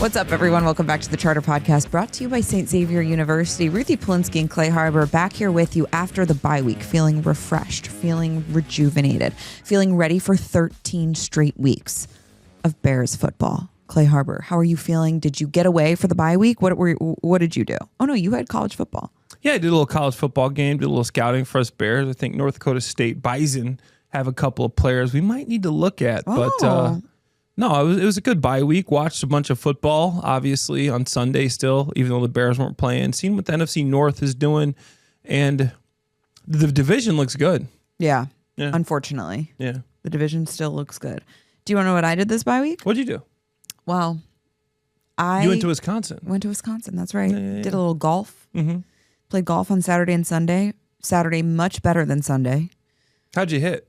What's up, everyone? Welcome back to the Charter Podcast, brought to you by St. Xavier University. Ruthie, Polinsky, and Clay Harbor back here with you after the bye week, feeling refreshed, feeling rejuvenated, feeling ready for 13 straight weeks of Bears football. Clay Harbor, how are you feeling? Did you get away for the bye week? What did you do? Oh, no, you had college football. Yeah, I did a little college football game, did a little scouting for us Bears. I think North Dakota State Bison have a couple of players we might need to look at, but... No, it was a good bye week. Watched a bunch of football, obviously, on Sunday still, even though the Bears weren't playing. Seen what the NFC North is doing, and the division looks good. Yeah. Unfortunately. Yeah. The division still looks good. Do you want to know what I did this bye week? What'd you do? Well, You went to Wisconsin. Went to Wisconsin, that's right. Yeah. Did a little golf. Mm-hmm. Played golf on Saturday and Sunday. Saturday, much better than Sunday. How'd you hit?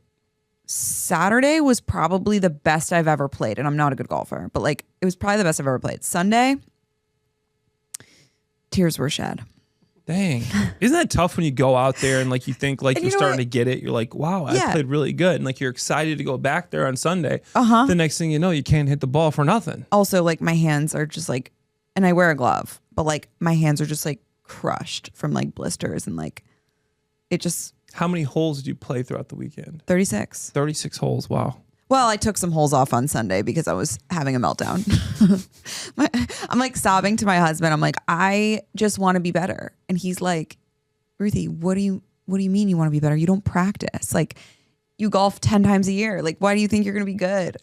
Saturday was probably the best I've ever played, and I'm not a good golfer, but it was probably the best I've ever played. Sunday, tears were shed. Dang. Isn't that tough when you go out there and you think you're starting to get it? You're like, wow, I played really good. And you're excited to go back there on Sunday. The next thing you know, you can't hit the ball for nothing. Also, my hands are just and I wear a glove, but my hands are just crushed from blisters and it just... How many holes did you play throughout the weekend? 36. 36 holes, wow. Well, I took some holes off on Sunday because I was having a meltdown. I'm sobbing to my husband. I'm I just want to be better. And he's like, Ruthie, what do you mean you want to be better? You don't practice. You golf 10 times a year. Why do you think you're going to be good?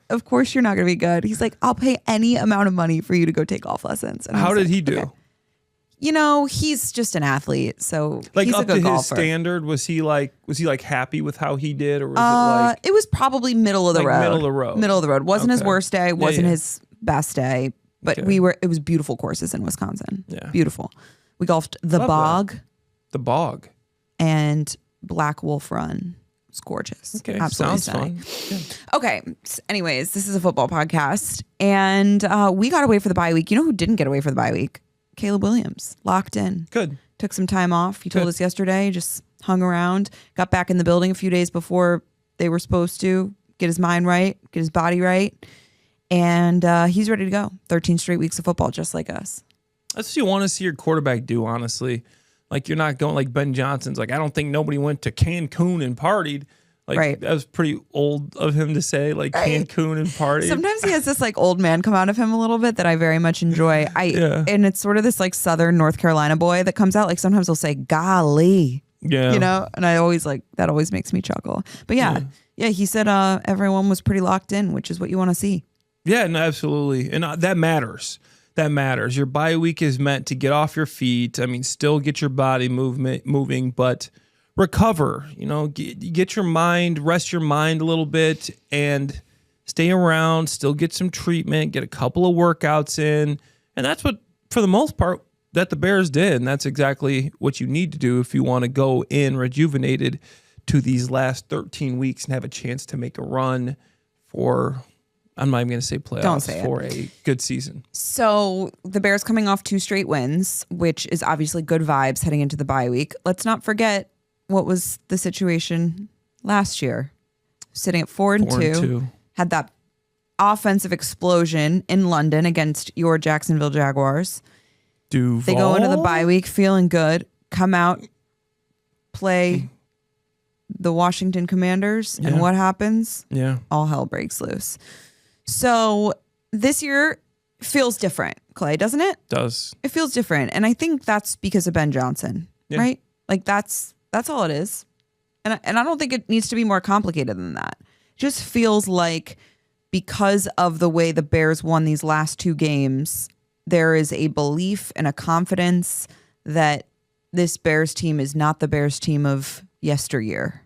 Of course you're not going to be good. He's like, I'll pay any amount of money for you to go take golf lessons. And how did he do? Okay. He's just an athlete, so he's up a good to golfer. his standard, was he happy with how he did, or was it was probably middle of the road. Middle of the road. Wasn't his worst day, wasn't his best day, but it was beautiful courses in Wisconsin. Yeah. Beautiful. We golfed the Bog. The Bog. And Black Wolf Run. It's gorgeous. Okay. Absolutely Sounds stunning. fun. Yeah. Okay. Anyways, this is a football podcast, and we got away for the bye week. You know who didn't get away for the bye week? Caleb Williams, locked in. Good. Took some time off. He told us yesterday, just hung around, got back in the building a few days before they were supposed to, get his mind right, get his body right. And he's ready to go. 13 straight weeks of football, just like us. That's what you want to see your quarterback do, honestly. You're not going like Ben Johnson's. I don't think nobody went to Cancun and partied. Right. That was pretty old of him to say, Cancun and party. Sometimes he has this old man come out of him a little bit that I very much enjoy. And it's sort of this Southern North Carolina boy that comes out. Sometimes he'll say, golly. Yeah. And I always that always makes me chuckle. But yeah, he said everyone was pretty locked in, which is what you want to see. Yeah, no, absolutely. And that matters. That matters. Your bye week is meant to get off your feet. Still get your body moving, but recover, get your mind, rest your mind a little bit and stay around, still get some treatment, get a couple of workouts in. And that's what, for the most part, that the Bears did. And that's exactly what you need to do if you want to go in rejuvenated to these last 13 weeks and have a chance to make a run for, I'm not even going to say playoffs, Don't say for a good season. So the Bears coming off 2 straight wins, which is obviously good vibes heading into the bye week. Let's not forget what was the situation last year. Sitting at 4-2, had that offensive explosion in London against your Jacksonville Jaguars. Duval. They go into the bye week feeling good, come out, play the Washington Commanders, and what happens? Yeah. All hell breaks loose. So this year feels different, Clay, doesn't it? Does. It feels different. And I think that's because of Ben Johnson, right? That's all it is. And I don't think it needs to be more complicated than that. It just feels like because of the way the Bears won these last 2 games, there is a belief and a confidence that this Bears team is not the Bears team of yesteryear,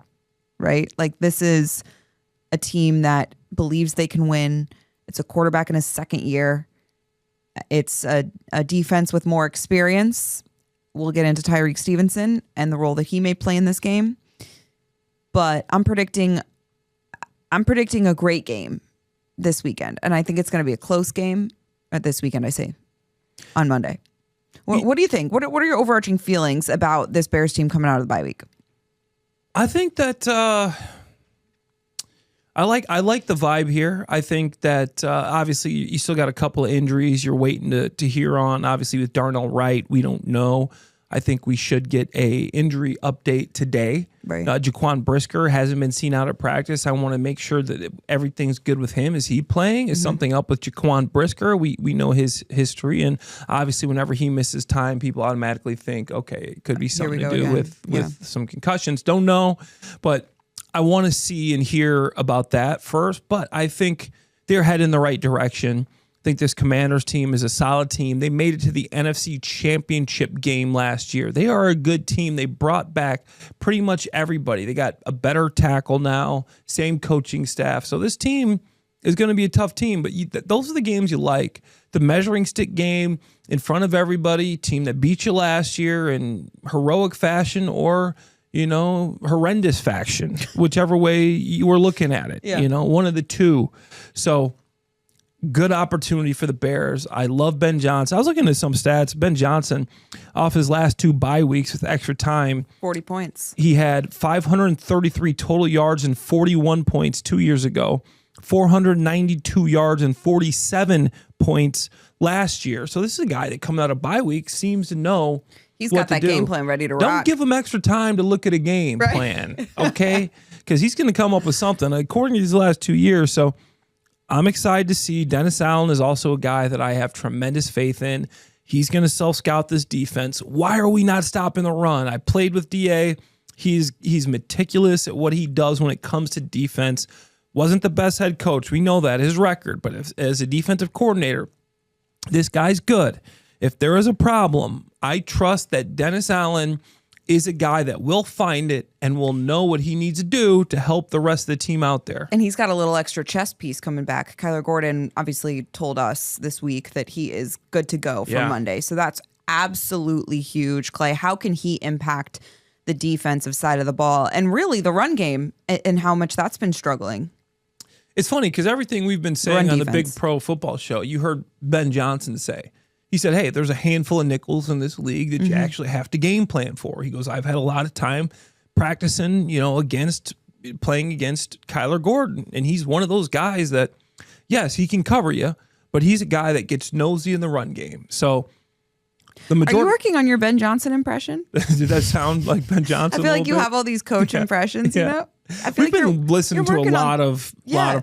right? This is a team that believes they can win. It's a quarterback in his second year. It's a defense with more experience. We'll get into Tyrique Stevenson and the role that he may play in this game. But I'm predicting a great game this weekend. And I think it's going to be a close game this weekend, I say, on Monday. What do you think? What are your overarching feelings about this Bears team coming out of the bye week? I think that I like the vibe here. I think that obviously you still got a couple of injuries you're waiting to hear on. Obviously with Darnell Wright, we don't know. I think we should get a injury update today. Right. 𝗬𝗏𝗀 hasn't been seen out at practice. I want to make sure that everything's good with him. Is he playing? Is something up with 𝗬𝗏? We know his history, and obviously whenever he misses time, people automatically think, okay, it could be something to do with some concussions. Don't know, but I want to see and hear about that first. But I think they're heading in the right direction. I think this Commanders team is a solid team. They made it to the NFC Championship game last year. They are a good team. They brought back pretty much everybody. They got a better tackle now, same coaching staff. So this team is going to be a tough team, but those are the games you like. The measuring stick game in front of everybody, team that beat you last year in heroic fashion or, horrendous fashion, whichever way you were looking at it, one of the two. So good opportunity for the Bears. I love Ben Johnson. I was looking at some stats. Ben Johnson, off his last 2 bye weeks with extra time, 40 points. He had 533 total yards and 41 points 2 years ago, 492 yards and 47 points last year. So this is a guy that coming out of bye week seems to know he's got that game plan ready to rock. Don't give him extra time to look at a game plan, okay? Because he's going to come up with something according to these last 2 years. So I'm excited to see. Dennis Allen is also a guy that I have tremendous faith in. He's going to self-scout this defense. Why are we not stopping the run? I played with DA. He's meticulous at what he does when it comes to defense. Wasn't the best head coach. We know that, his record. But as a defensive coordinator, this guy's good. If there is a problem, I trust that Dennis Allen is a guy that will find it and will know what he needs to do to help the rest of the team out there. And he's got a little extra chest piece coming back. Kyler Gordon obviously told us this week that he is good to go for Monday. So that's absolutely huge. Clay, how can he impact the defensive side of the ball and really the run game and how much that's been struggling? It's funny because everything we've been saying on the Big Pro Football Show, you heard Ben Johnson say. He said, hey, there's a handful of nickels in this league that you actually have to game plan for. He goes, I've had a lot of time practicing, playing against Kyler Gordon. And he's one of those guys that, yes, he can cover you, but he's a guy that gets nosy in the run game. So the majority. Are you working on your Ben Johnson impression? Did that sound like Ben Johnson? I feel like you have all these coach impressions, you know? I feel We've been listening to a lot of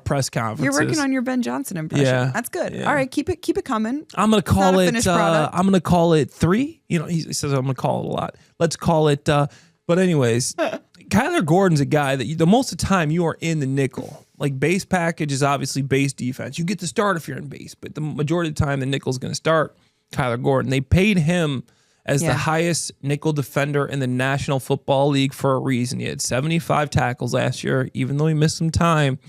press conferences. You're working on your Ben Johnson impression. Yeah, that's good. Yeah. All right, keep it coming. I'm gonna call it. I'm gonna call it 3. He says I'm gonna call it a lot. Let's call it. But anyways, Kyler Gordon's a guy that the most of the time you are in the nickel. Like base package is obviously base defense. You get to start if you're in base, but the majority of the time the nickel's gonna start Kyler Gordon. They paid him as the highest nickel defender in the National Football League for a reason. He had 75 tackles last year, even though he missed some time.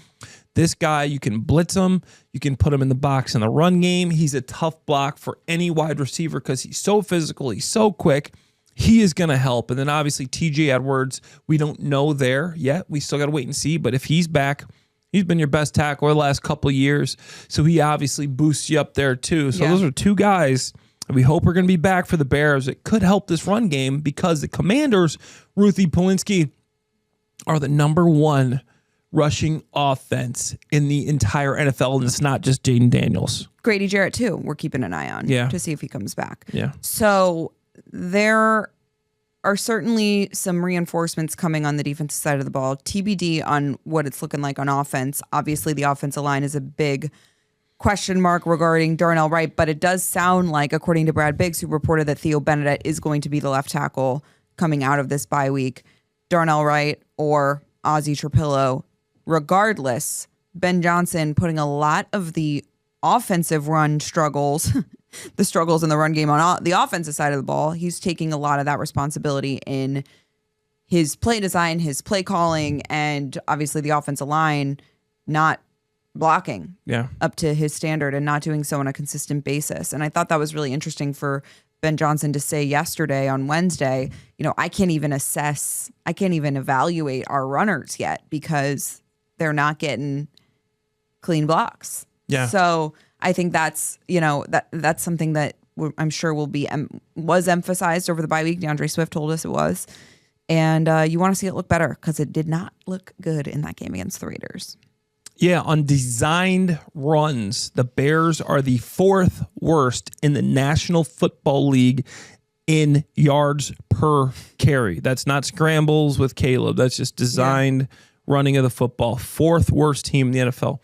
This guy, you can blitz him. You can put him in the box in the run game. He's a tough block for any wide receiver because he's so physical. He's so quick. He is going to help. And then obviously TJ Edwards, we don't know there yet. We still got to wait and see. But if he's back, he's been your best tackler the last couple of years. So he obviously boosts you up there too. So those are 2 guys we hope are going to be back for the Bears. It could help this run game because the Commanders, Ruthie, Polinsky, are the #1 rushing offense in the entire NFL, and it's not just Jayden Daniels. Grady Jarrett, too, we're keeping an eye on to see if he comes back. Yeah. So there are certainly some reinforcements coming on the defensive side of the ball. TBD on what it's looking like on offense. Obviously, the offensive line is a big question mark regarding Darnell Wright, but it does sound like, according to Brad Biggs, who reported that Theo Benedett is going to be the left tackle coming out of this bye week, Darnell Wright or 𝗦𝗏cie 𝗰𝗶𝗹. Regardless, Ben Johnson putting a lot of the offensive run struggles, the struggles in the run game on the offensive side of the ball, he's taking a lot of that responsibility in his play design, his play calling, and obviously the offensive line not blocking up to his standard and not doing so on a consistent basis. And I thought that was really interesting for Ben Johnson to say yesterday on Wednesday, I can't even evaluate our runners yet because they're not getting clean blocks. Yeah. So I think that's, that's something that I'm sure was emphasized over the bye week. DeAndre Swift told us it was. And you want to see it look better because it did not look good in that game against the Raiders. Yeah, on designed runs, the Bears are the 4th worst in the National Football League in yards per carry. That's not scrambles with Caleb. That's just designed running of the football. 4th worst team in the NFL.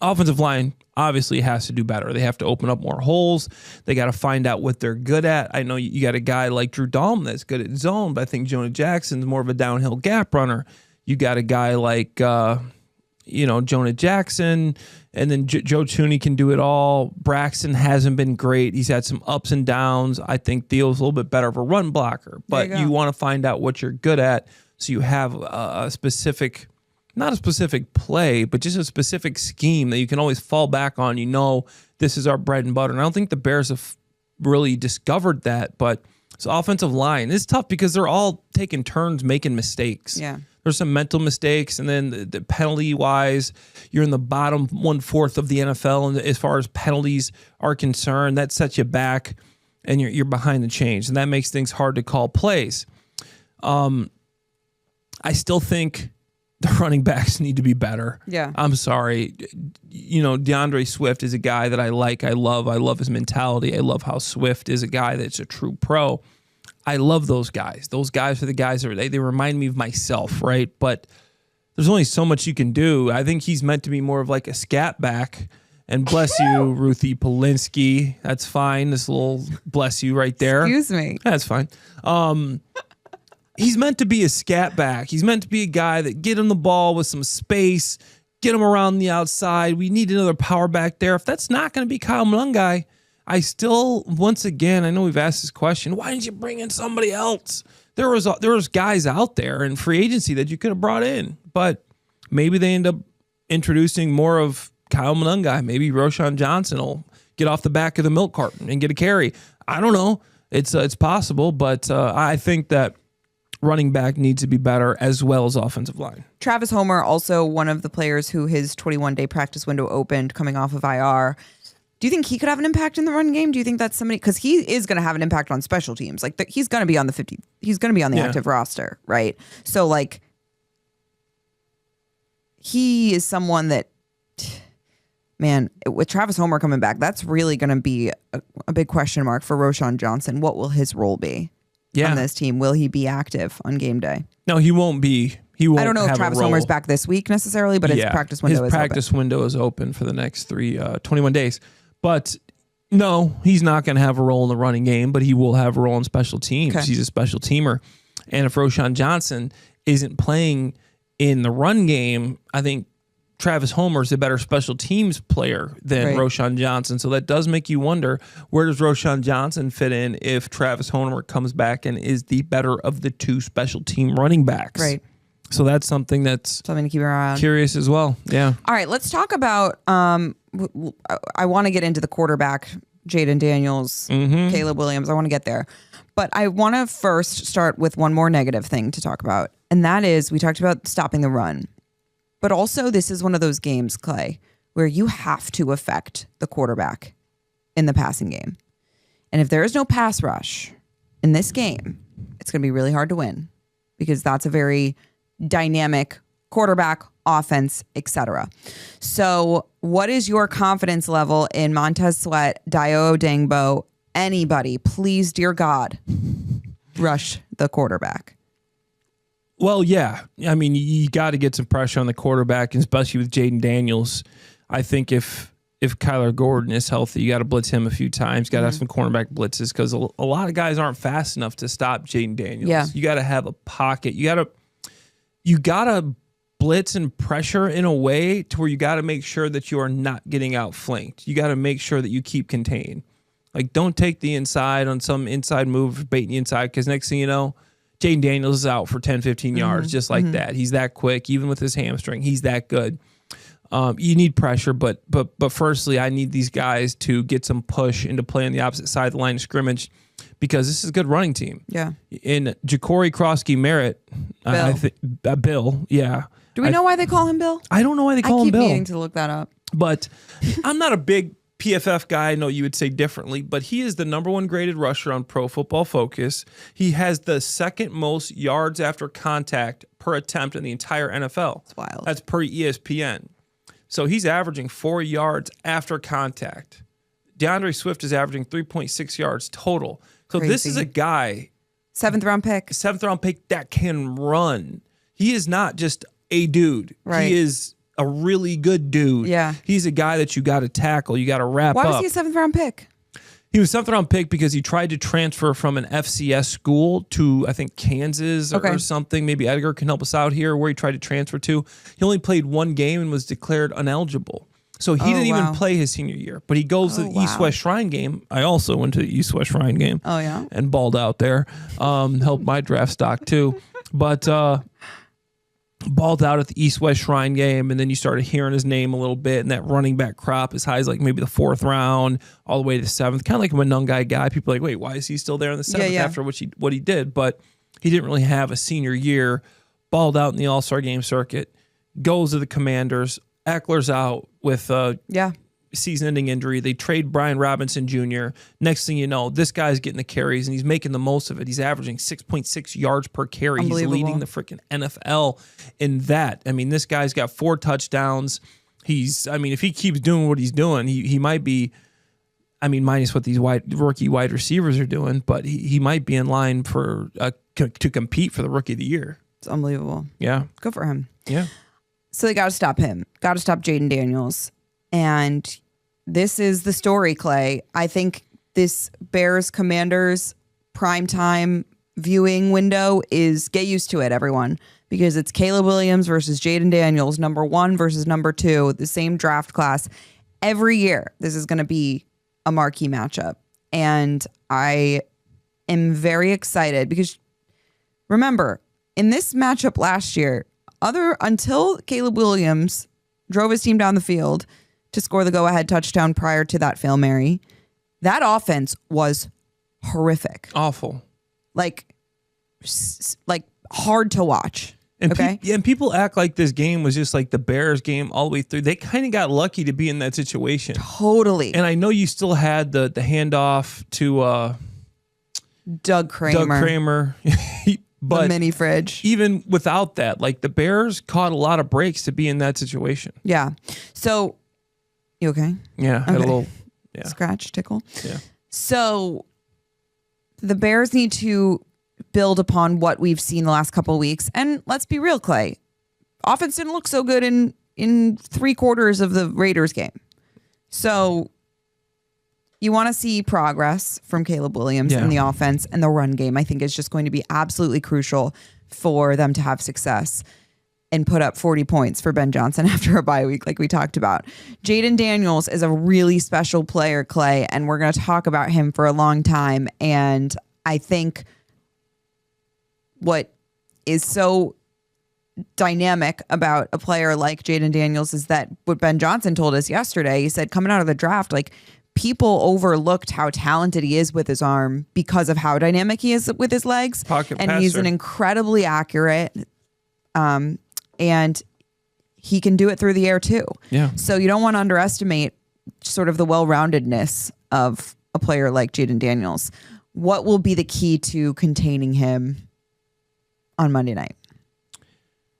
Offensive line obviously has to do better. They have to open up more holes. They got to find out what they're good at. I know you got a guy like Drew Dalton that's good at zone, but I think Jonah Jackson's more of a downhill gap runner. You got a guy like, Jonah Jackson, and then Joe Thuney can do it all. Braxton hasn't been great. He's had some ups and downs. I think Theo's a little bit better of a run blocker, but you want to find out what you're good at so you have a specific, not a specific play, but just a specific scheme that you can always fall back on. You know, this is our bread and butter. And I don't think the Bears have really discovered that, but it's offensive line. It's tough because they're all taking turns making mistakes. Yeah. There's some mental mistakes, and then the penalty-wise, you're in the bottom 1/4 of the NFL, and as far as penalties are concerned, that sets you back, and you're behind the chains, and that makes things hard to call plays. I still think the running backs need to be better. Yeah. I'm sorry. DeAndre Swift is a guy that I like. I love his mentality. I love how Swift is a guy that's a true pro. I love those guys. Those guys are the guys that they remind me of myself, right? But there's only so much you can do. I think he's meant to be more of like a scat back. And bless you, Ruthie Polinsky. That's fine. This little bless you right there. Excuse me. That's fine. He's meant to be a scat back. He's meant to be a guy that get him the ball with some space, get him around the outside. We need another power back there. If that's not going to be 𝗏𝗏𝗀𝗀𝗃, I still, once again, I know we've asked this question, why didn't you bring in somebody else? There was guys out there in free agency that you could have brought in, but maybe they end up introducing more of 𝗏𝗏𝗀𝗃. Maybe Roschon Johnson will get off the back of the milk carton and get a carry. I don't know. It's possible, but I think that running back needs to be better as well as offensive line. Travis Homer, also one of the players who his 21-day practice window opened coming off of IR. Do you think he could have an impact in the run game? Do you think that's somebody, because he is going to have an impact on special teams. Like he's going to be on the 50. He's going to be on the active roster, right? So like, he is someone that, man, with Travis Homer coming back, that's really going to be a big question mark for Roschon Johnson. What will his role be on this team? Will he be active on game day? No, he won't be. He won't. I don't know if Travis Homer's back this week necessarily, but his practice window is open for the next 21 days. But no, he's not going to have a role in the running game, but he will have a role in special teams. Okay. He's a special teamer. And if Roschon Johnson isn't playing in the run game, I think Travis Homer's a better special teams player than Roschon Johnson. So that does make you wonder, where does Roschon Johnson fit in if Travis Homer comes back and is the better of the two special team running backs? Right. So that's something to keep around. Curious as well. Yeah. All right, let's talk about, I want to get into the quarterback, Jayden Daniels, Caleb Williams. I want to get there. But I want to first start with one more negative thing to talk about. And that is, we talked about stopping the run. But also, this is one of those games, Clay, where you have to affect the quarterback in the passing game. And if there is no pass rush in this game, it's going to be really hard to win, because that's a very dynamic quarterback, offense, etc. So what is your confidence level in Montez Sweat, Dayo Odeyingbo, anybody, please, dear God, rush the quarterback? Well, yeah. I mean, you got to get some pressure on the quarterback, especially with Jayden Daniels. I think if Kyler Gordon is healthy, you got to blitz him a few times. Got to have some cornerback blitzes, because a lot of guys aren't fast enough to stop Jayden Daniels. Yeah. You got to have a pocket. You got to blitz and pressure in a way to where you got to make sure that you are not getting outflanked. You got to make sure that you keep contained. Like, don't take the inside on some inside move, baiting the inside, because next thing you know, Jayden Daniels is out for 10, 15 yards, just like that. He's that quick, even with his hamstring. He's that good. You need pressure, but firstly, I need these guys to get some push into play on the opposite side of the line of scrimmage, because this is a good running team. Yeah. In 𝗵𝗀𝗃 Bill, yeah. Do we know why they call him Bill? I don't know why they call him Bill. I keep needing to look that up. But I'm not a big PFF guy. I know you would say differently, but he is the #1 graded rusher on Pro Football Focus. He has the second most yards after contact per attempt in the entire NFL. That's wild. That's per ESPN. So he's averaging 4 yards after contact. DeAndre Swift is averaging 3.6 yards total. So this is a guy, 7th round pick that can run. He is not just a dude. Right. He is a really good dude. Yeah. He's a guy that you got to tackle. You got to wrap up. Why was he a 7th round pick? He was 7th round pick because he tried to transfer from an FCS school to, I think, Kansas or something. Maybe Edgar can help us out here where he tried to transfer to. He only played 1 game and was declared ineligible. So he didn't even play his senior year. But he goes to the East-West Shrine game. I also went to the East-West Shrine game. Oh, yeah? And balled out there. Helped my draft stock, too. But balled out at the East-West Shrine game, and then you started hearing his name a little bit, and that running back crop as high as like maybe the 4th round, all the way to 7th. Kind of like a Monungai guy. People are like, wait, why is he still there in the 7th after what he did? But he didn't really have a senior year. Balled out in the All-Star game circuit. Goes to the Commanders. Eckler's out with season-ending injury. They trade Brian Robinson Jr. Next thing you know, this guy's getting the carries, and he's making the most of it. He's averaging 6.6 yards per carry. He's leading the freaking NFL in that. I mean, this guy's got 4 touchdowns. If he keeps doing what he's doing, he might be, minus what these rookie wide receivers are doing, but he might be in line for to compete for the Rookie of the Year. It's unbelievable. Yeah. Good for him. Yeah. So they got to stop him. Got to stop Jayden Daniels. And this is the story, Clay. I think this Bears Commanders primetime viewing window is, get used to it, everyone, because it's Caleb Williams versus Jayden Daniels, number 1 versus number 2, the same draft class. Every year, this is going to be a marquee matchup. And I am very excited because remember, in this matchup last year, until Caleb Williams drove his team down the field to score the go-ahead touchdown prior to that Hail Mary, that offense was horrific. Awful. Like hard to watch. And and people act like this game was just like the Bears game all the way through. They kind of got lucky to be in that situation. Totally. And I know you still had the handoff to Doug Kramer. But the mini fridge. Even without that, like the Bears caught a lot of breaks to be in that situation. Yeah. So, you okay? Yeah. Okay. Had a little scratch, tickle. Yeah. So, the Bears need to build upon what we've seen the last couple of weeks. And let's be real, Clay. Offense didn't look so good in 3/4 of the Raiders game. So, you want to see progress from Caleb Williams in the offense, and the run game, I think, is just going to be absolutely crucial for them to have success and put up 40 points for Ben Johnson after a bye week, like we talked about. Jayden Daniels is a really special player, Clay, and we're going to talk about him for a long time. And I think what is so dynamic about a player like Jayden Daniels is that what Ben Johnson told us yesterday, he said coming out of the draft, like, people overlooked how talented he is with his arm because of how dynamic he is with his legs. Pocket and passer. He's an incredibly accurate, and he can do it through the air too. Yeah. So you don't want to underestimate sort of the well-roundedness of a player like Jayden Daniels. What will be the key to containing him on Monday night?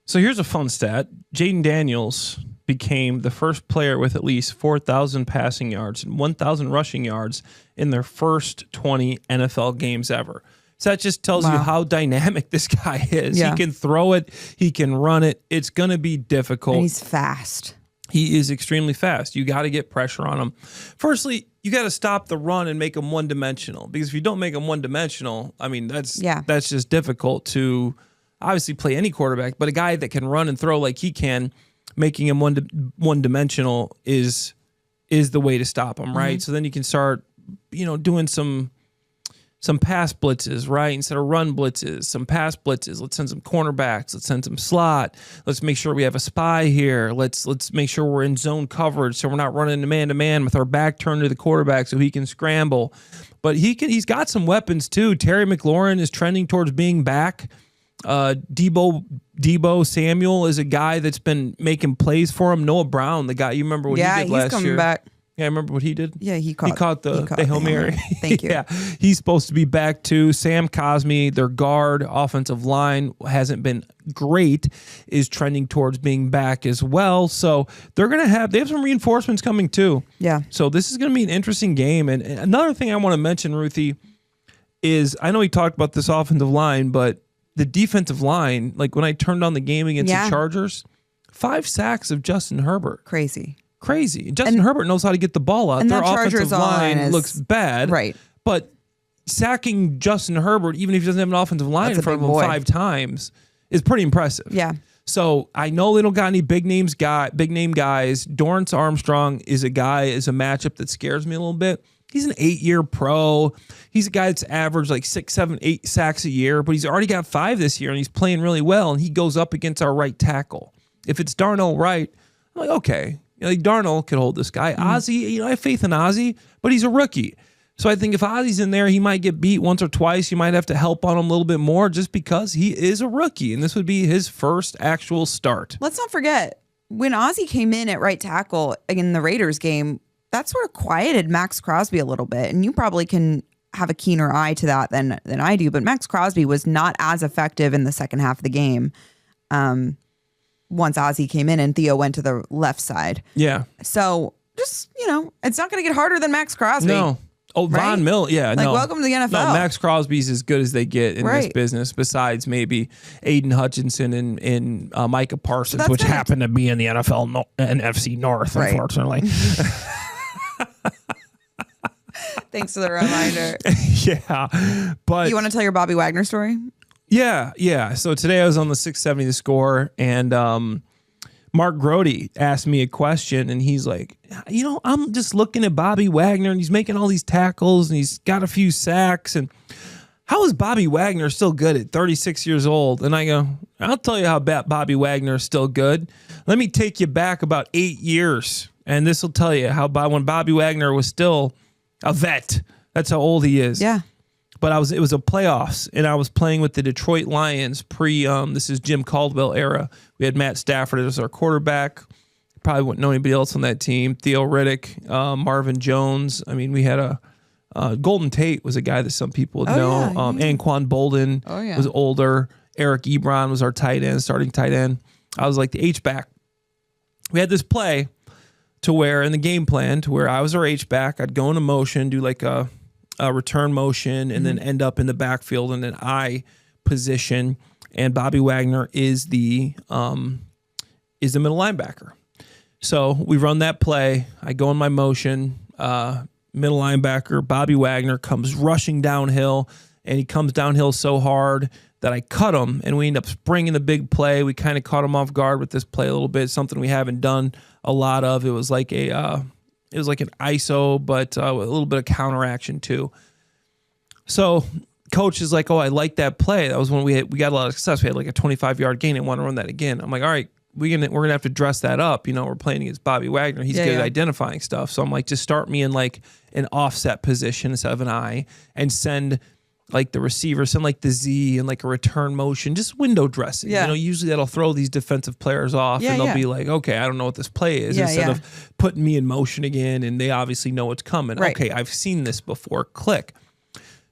So here's a fun stat. Jayden Daniels became the first player with at least 4,000 passing yards and 1,000 rushing yards in their first 20 NFL games ever. So that just tells you how dynamic this guy is. Yeah. He can throw it. He can run it. It's going to be difficult. And he's fast. He is extremely fast. You got to get pressure on him. Firstly, you got to stop the run and make him one-dimensional, because if you don't make him one-dimensional, I mean, that's just difficult to obviously play any quarterback, but a guy that can run and throw like he can, making him one-dimensional is the way to stop him, right? So then you can start, doing some pass blitzes, right? Instead of run blitzes, some pass blitzes. Let's send some cornerbacks. Let's send some slot. Let's make sure we have a spy here. Let's make sure we're in zone coverage so we're not running man-to-man with our back turned to the quarterback so he can scramble. But he's got some weapons too. Terry McLaurin is trending towards being back. Deebo Samuel is a guy that's been making plays for him. Noah Brown, the guy you remember what he did last year. He's coming back. Yeah, I remember what he did. Yeah, he caught the Hail Mary. Thank you. Yeah, he's supposed to be back too. Sam Cosmi, their guard, offensive line hasn't been great, is trending towards being back as well. So they have some reinforcements coming too. Yeah. So this is going to be an interesting game. And another thing I want to mention, Ruthie, is I know we talked about this offensive line, but the defensive line, like when I turned on the game against the Chargers, 5 sacks of Justin Herbert. Crazy. Justin Herbert knows how to get the ball out. Their offensive line looks bad. Right. But sacking Justin Herbert, even if he doesn't have an offensive line in front of him 5 times, is pretty impressive. Yeah. So I know they don't got any big name guys. Dorrance Armstrong is a matchup that scares me a little bit. He's an 8-year pro. He's a guy that's averaged like 6, 7, 8 sacks a year, but he's already got 5 this year, and he's playing really well, and he goes up against our right tackle. If it's Darnell Wright, I'm like, okay. Like Darnell could hold this guy. Ozzie, I have faith in Ozzie, but he's a rookie. So I think if Ozzie's in there, he might get beat once or twice. You might have to help on him a little bit more just because he is a rookie, and this would be his first actual start. Let's not forget, when Ozzie came in at right tackle in the Raiders game, that sort of quieted Max Crosby a little bit. And you probably can have a keener eye to that than I do. But Max Crosby was not as effective in the second half of the game. Once Ozzie came in and Theo went to the left side. Yeah. So just, it's not going to get harder than Max Crosby. No. Oh, right? Von Miller. Yeah. Like, welcome to the NFL. No, Max Crosby's as good as they get in this business, besides maybe Aiden Hutchinson and Micah Parsons, which happen to be in the NFL NFC North, unfortunately. Thanks for the reminder. Yeah. But you want to tell your Bobby Wagner story? Yeah. So today I was on the 670 The Score, and Mark Grody asked me a question, and he's like, I'm just looking at Bobby Wagner, and he's making all these tackles, and he's got a few sacks, and how is Bobby Wagner still good at 36 years old? And I go, I'll tell you how Bobby Wagner is still good. Let me take you back about 8 years, and this will tell you how when Bobby Wagner was still a vet. That's how old he is. Yeah. But it was a playoffs, and I was playing with the Detroit Lions this is Jim Caldwell era. We had Matt Stafford as our quarterback. Probably wouldn't know anybody else on that team. Theo Riddick, Marvin Jones. I mean, we had Golden Tate was a guy that some people would know. Yeah. Anquan Bolden was older. Eric Ebron was our starting tight end. I was like the H-back. We had this play in the game plan to where I was our H-back. I'd go into motion, do like a return motion, and then end up in the backfield in an I position. And Bobby Wagner is the middle linebacker. So we run that play. I go in my motion, middle linebacker. Bobby Wagner comes rushing downhill, and he comes downhill so hard that I cut him, and we end up springing the big play. We kind of caught him off guard with this play a little bit, something we haven't done a lot of. It was like an ISO, but a little bit of counteraction too. So coach is like, oh, I like that play. That was when we got a lot of success. We had like a 25-yard gain and want to run that again. I'm like, all right, we're gonna have to dress that up. We're playing against Bobby Wagner. He's good at identifying stuff. So I'm like, just start me in like an offset position instead of an I, and send like the receiver, send like the Z and like a return motion, just window dressing. Yeah. Usually that'll throw these defensive players off, and they'll be like, okay, I don't know what this play is, instead of putting me in motion again, and they obviously know what's coming. Right. Okay, I've seen this before. Click.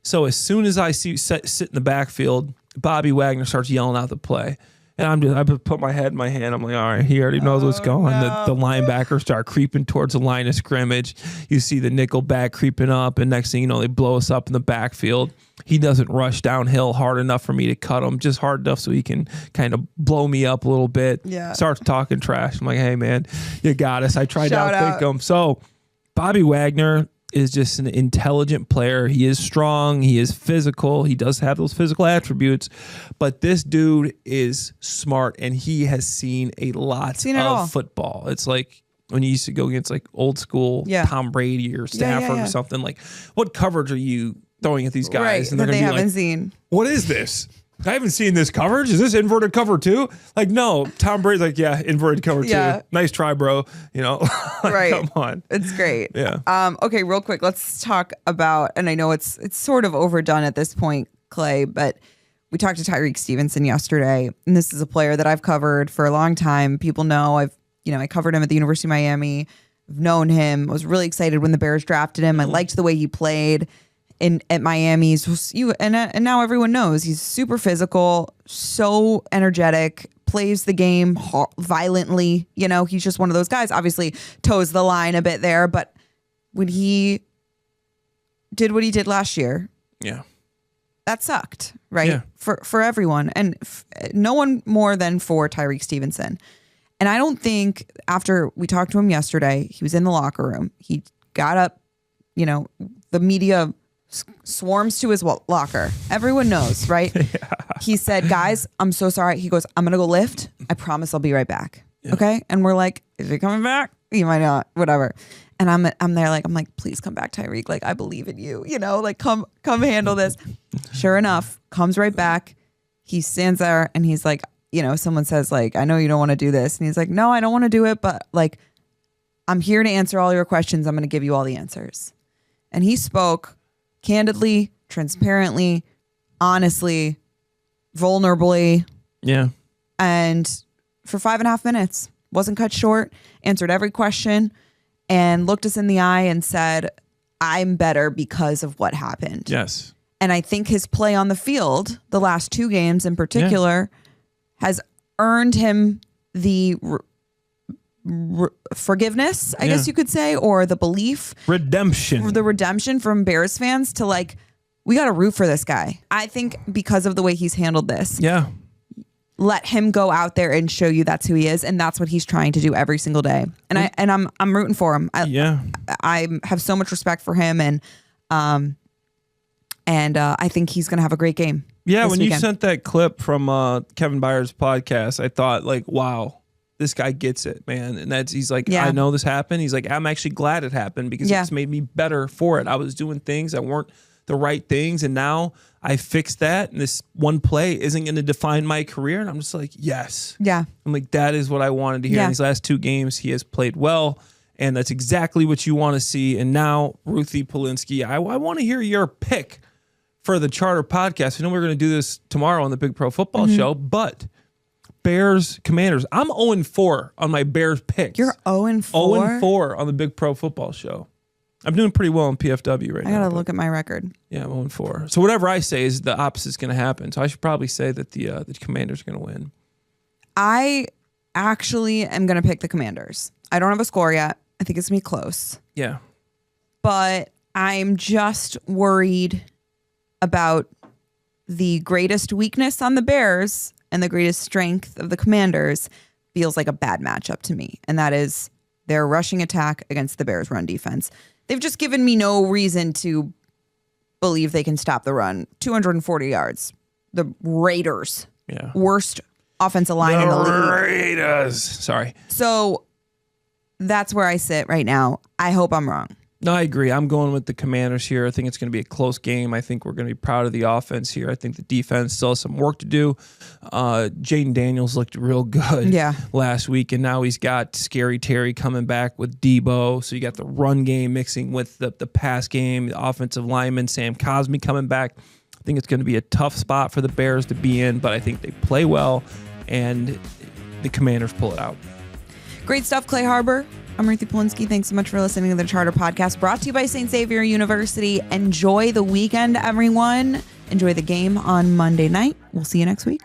So as soon as I sit in the backfield, Bobby Wagner starts yelling out the play. And I put my head in my hand. I'm like, all right, he already knows what's going. No. The linebackers start creeping towards the line of scrimmage. You see the nickel back creeping up, and next thing you know, they blow us up in the backfield. He doesn't rush downhill hard enough for me to cut him, just hard enough so he can kind of blow me up a little bit. Yeah. Starts talking trash. I'm like, hey, man, you got us. I tried to outthink him. So Bobby Wagner is just an intelligent player. He is strong. He is physical. He does have those physical attributes, but this dude is smart, and he has seen a lot of football. It's like when you used to go against like old school Tom Brady or Stafford or something. Like, what coverage are you throwing at these guys? Right, and they're that they haven't like, seen. What is this? I haven't seen this coverage. Is this inverted cover too? Like, no. Tom Brady's like, yeah, inverted cover too. Nice try, bro. Right. Come on. It's great. Yeah. Okay, real quick, let's talk about, and I know it's sort of overdone at this point, Clay, but we talked to Tyrique Stevenson yesterday, and this is a player that I've covered for a long time. People know I covered him at the University of Miami. I've known him. I was really excited when the Bears drafted him. I liked the way he played at Miami. And now everyone knows he's super physical, so energetic, plays the game violently. You know, he's just one of those guys. Obviously toes the line a bit there, but when he did what he did last year, that sucked, right? Yeah. For everyone, and no one more than for Tyrique Stevenson. And I don't think, after we talked to him yesterday, he was in the locker room. He got up, you know, the media swarms to his locker. Everyone knows, right? He said, guys, I'm so sorry. He goes, I'm going to go lift. I promise I'll be right back. Okay. And we're like, is he coming back? He might not, whatever. And I'm there like, I'm like, please come back, Tyrique. Like, I believe in you, you know, like come handle this. Sure enough, comes right back. He stands there and he's like, you know, someone says like, I know you don't want to do this. And he's like, no, I don't want to do it. But like, I'm here to answer all your questions. I'm going to give you all the answers. And he spoke candidly, transparently, honestly, vulnerably. Yeah. And for 5.5 minutes, wasn't cut short, answered every question, and looked us in the eye and said, I'm better because of what happened. Yes. And I think his play on the field, the last 2 games in particular, has earned him the forgiveness, I guess you could say, or the belief. Redemption. The redemption from Bears fans to like, we got to root for this guy. I think because of the way he's handled this. Yeah. Let him go out there and show you that's who he is, and that's what he's trying to do every single day. And I'm rooting for him. I have so much respect for him, and I think he's gonna have a great game. Yeah, when weekend. You sent that clip from 𝗵𝗏𝗏𝗀's podcast, I thought like, wow, this guy gets it, man. And he's like, I know this happened. He's like, I'm actually glad it happened because it's made me better for it. I was doing things that weren't the right things, and now I fixed that, and this one play isn't going to define my career. And I'm just like, yes. Yeah. I'm like, that is what I wanted to hear. In these last 2 games, he has played well, and that's exactly what you want to see. And now, Ruthie Polinsky, I want to hear your pick for the Charter podcast. I know we're going to do this tomorrow on the Big Pro Football Show, but Bears Commanders. I'm 0-4 on my Bears picks. You're 0-4? 0-4 on the Big Pro Football Show. I'm doing pretty well in PFW right now. I gotta look at my record. Yeah, I'm 0-4. So whatever I say is the opposite's going to happen. So I should probably say that the Commanders are going to win. I actually am gonna pick the Commanders. I don't have a score yet. I think it's gonna be close. Yeah. But I'm just worried about the greatest weakness on the Bears and the greatest strength of the Commanders feels like a bad matchup to me. And that is their rushing attack against the Bears' run defense. They've just given me no reason to believe they can stop the run. 240 yards. The Raiders. Yeah. Worst offensive line in the league. Raiders. Sorry. So that's where I sit right now. I hope I'm wrong. No, I agree. I'm going with the Commanders here. I think it's going to be a close game. I think we're going to be proud of the offense here. I think the defense still has some work to do. Jayden Daniels looked real good last week, and now he's got Scary Terry coming back with Debo. So you got the run game mixing with the pass game, the offensive lineman, 𝗵𝗏𝗏𝗀 coming back. I think it's going to be a tough spot for the Bears to be in, but I think they play well, and the Commanders pull it out. Great stuff, Clay Harbor. I'm Ruthie Polinsky. Thanks so much for listening to the Charter Podcast, brought to you by St. Xavier University. Enjoy the weekend, everyone. Enjoy the game on Monday night. We'll see you next week.